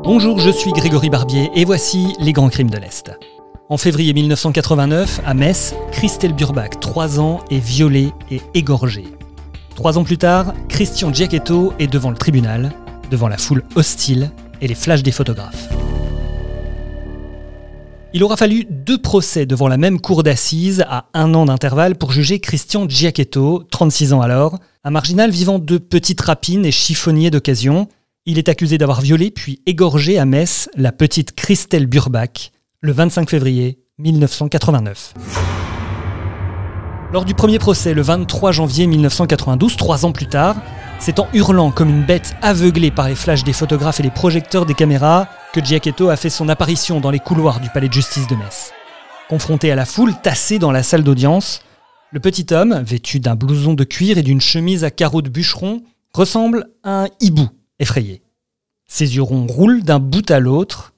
Bonjour, je suis Grégory Barbier et voici les grands crimes de l'Est. En février 1989, à Metz, Christelle Burbach, 3 ans, est violée et égorgée. 3 ans plus tard, Christian Giacchetto est devant le tribunal, devant la foule hostile et les flashs des photographes. Il aura fallu 2 procès devant la même cour d'assises à 1 an d'intervalle pour juger Christian Giacchetto, 36 ans alors, un marginal vivant de petites rapines et chiffonnier d'occasion. Il est accusé d'avoir violé puis égorgé à Metz la petite Christelle Burbach le 25 février 1989. Lors du premier procès, le 23 janvier 1992, 3 ans plus tard, c'est en hurlant comme une bête aveuglée par les flashs des photographes et les projecteurs des caméras que Giacchetto a fait son apparition dans les couloirs du palais de justice de Metz. Confronté à la foule tassée dans la salle d'audience, le petit homme, vêtu d'un blouson de cuir et d'une chemise à carreaux de bûcheron, ressemble à un hibou effrayé. Ses yeux ronds roulent d'un bout à l'autre.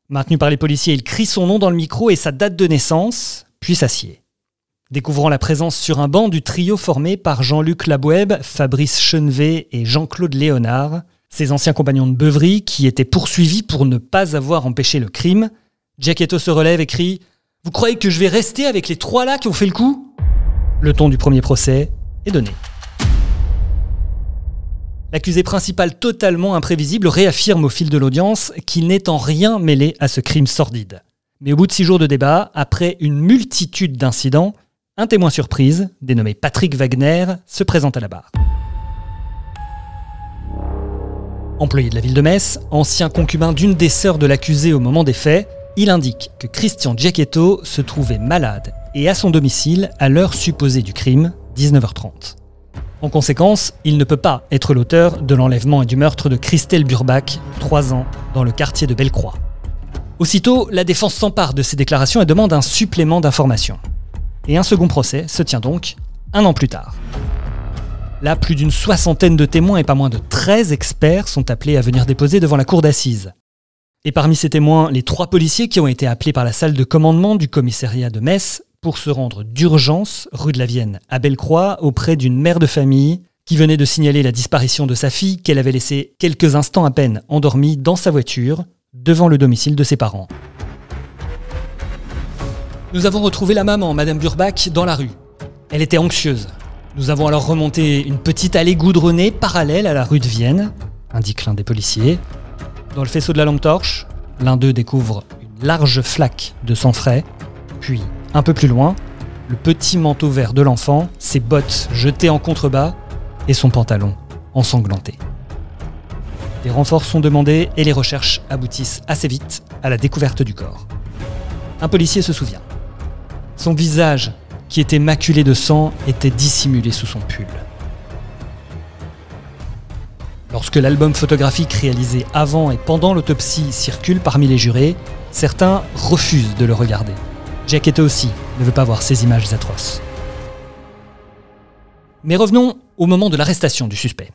Maintenu par les policiers, il crie son nom dans le micro et sa date de naissance, puis s'assied. Découvrant la présence sur un banc du trio formé par Jean-Luc Laboueb, Fabrice Chenevet et Jean-Claude Léonard, ses anciens compagnons de beuverie qui étaient poursuivis pour ne pas avoir empêché le crime, Giacchetto se relève et crie « Vous croyez que je vais rester avec les 3 là qui ont fait le coup ?» Le ton du premier procès est donné. L'accusé principal totalement imprévisible réaffirme au fil de l'audience qu'il n'est en rien mêlé à ce crime sordide. Mais au bout de 6 jours de débat, après une multitude d'incidents, un témoin surprise, dénommé Patrick Wagner, se présente à la barre. Employé de la ville de Metz, ancien concubin d'une des sœurs de l'accusé au moment des faits, il indique que Christian Giacchetto se trouvait malade et à son domicile à l'heure supposée du crime, 19h30. En conséquence, il ne peut pas être l'auteur de l'enlèvement et du meurtre de Christelle Burbach, 3 ans, dans le quartier de Bellecroix. Aussitôt, la défense s'empare de ces déclarations et demande un supplément d'informations. Et un second procès se tient donc 1 an plus tard. Là, plus d'une 60aine de témoins et pas moins de 13 experts sont appelés à venir déposer devant la cour d'assises. Et parmi ces témoins, les 3 policiers qui ont été appelés par la salle de commandement du commissariat de Metz pour se rendre d'urgence rue de la Vienne à Bellecroix auprès d'une mère de famille qui venait de signaler la disparition de sa fille qu'elle avait laissée quelques instants à peine endormie dans sa voiture devant le domicile de ses parents. Nous avons retrouvé la maman, Madame Burbach, dans la rue. Elle était anxieuse. Nous avons alors remonté une petite allée goudronnée parallèle à la rue de Vienne, indique l'un des policiers. Dans le faisceau de la lampe torche, l'un d'eux découvre une large flaque de sang frais, puis, un peu plus loin, le petit manteau vert de l'enfant, ses bottes jetées en contrebas et son pantalon ensanglanté. Des renforts sont demandés et les recherches aboutissent assez vite à la découverte du corps. Un policier se souvient. Son visage, qui était maculé de sang, était dissimulé sous son pull. Lorsque l'album photographique réalisé avant et pendant l'autopsie circule parmi les jurés, certains refusent de le regarder. Giacchetto aussi ne veut pas voir ces images atroces. Mais revenons au moment de l'arrestation du suspect.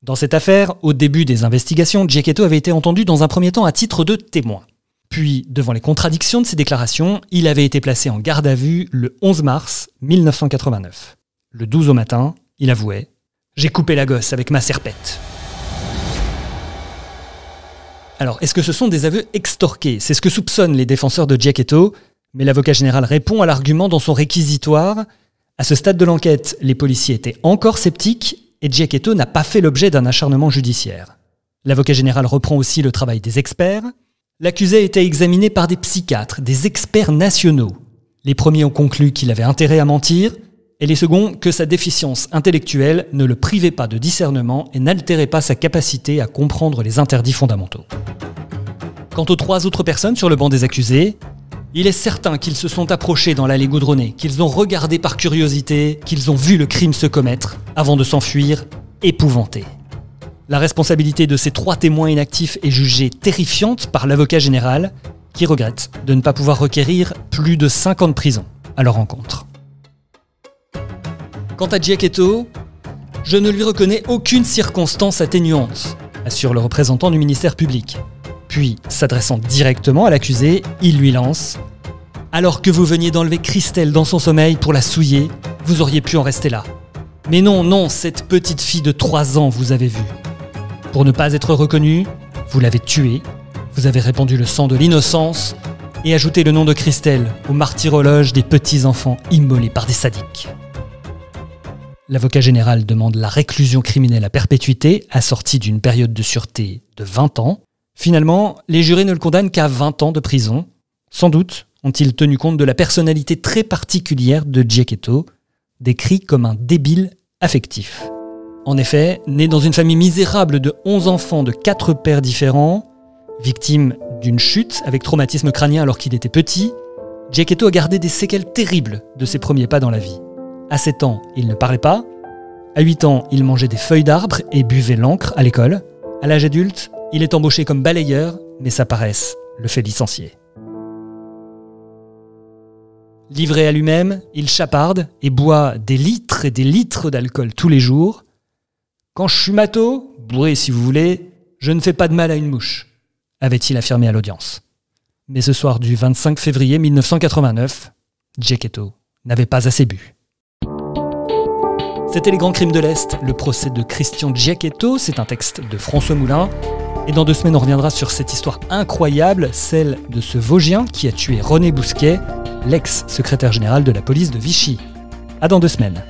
Dans cette affaire, au début des investigations, Giacchetto avait été entendu dans un premier temps à titre de témoin. Puis, devant les contradictions de ses déclarations, il avait été placé en garde à vue le 11 mars 1989. Le 12 au matin, il avouait « J'ai coupé la gosse avec ma serpette ». Alors, est-ce que ce sont des aveux extorqués? C'est ce que soupçonnent les défenseurs de Giacchetto, mais l'avocat général répond à l'argument dans son réquisitoire. À ce stade de l'enquête, les policiers étaient encore sceptiques et Giacchetto n'a pas fait l'objet d'un acharnement judiciaire. L'avocat général reprend aussi le travail des experts. L'accusé a été examiné par des psychiatres, des experts nationaux. Les premiers ont conclu qu'il avait intérêt à mentir, et les seconds que sa déficience intellectuelle ne le privait pas de discernement et n'altérait pas sa capacité à comprendre les interdits fondamentaux. Quant aux 3 autres personnes sur le banc des accusés, il est certain qu'ils se sont approchés dans l'allée goudronnée, qu'ils ont regardé par curiosité, qu'ils ont vu le crime se commettre, avant de s'enfuir, épouvantés. La responsabilité de ces 3 témoins inactifs est jugée terrifiante par l'avocat général, qui regrette de ne pas pouvoir requérir plus de 5 ans de prison à leur encontre. Quant à Giacchetto, je ne lui reconnais aucune circonstance atténuante, assure le représentant du ministère public. Puis, s'adressant directement à l'accusé, il lui lance « Alors que vous veniez d'enlever Christelle dans son sommeil pour la souiller, vous auriez pu en rester là. Mais non, non, cette petite fille de 3 ans vous avez vu. Pour ne pas être reconnu, vous l'avez tuée Vous avez répandu le sang de l'innocence et ajouté le nom de Christelle au martyrologe des petits-enfants immolés par des sadiques. L'avocat général demande la réclusion criminelle à perpétuité, assortie d'une période de sûreté de 20 ans. Finalement, les jurés ne le condamnent qu'à 20 ans de prison. Sans doute ont-ils tenu compte de la personnalité très particulière de Djeketo, décrit comme un débile affectif. En effet, né dans une famille misérable de 11 enfants de 4 pères différents, victime d'une chute avec traumatisme crânien alors qu'il était petit, Djeketo a gardé des séquelles terribles de ses premiers pas dans la vie. À 7 ans, il ne parlait pas. À 8 ans, il mangeait des feuilles d'arbre et buvait l'encre à l'école. À l'âge adulte, il est embauché comme balayeur, mais sa paresse le fait licencier. Livré à lui-même, il chaparde et boit des litres et des litres d'alcool tous les jours. « Quand je suis mato, bourré si vous voulez, je ne fais pas de mal à une mouche », avait-il affirmé à l'audience. Mais ce soir du 25 février 1989, Djeketo n'avait pas assez bu. C'était Les Grands Crimes de l'Est, le procès de Christian Djeketo, c'est un texte de François Moulin. Et dans 2 semaines, on reviendra sur cette histoire incroyable, celle de ce Vosgien qui a tué René Bousquet, l'ex-secrétaire général de la police de Vichy. À dans 2 semaines.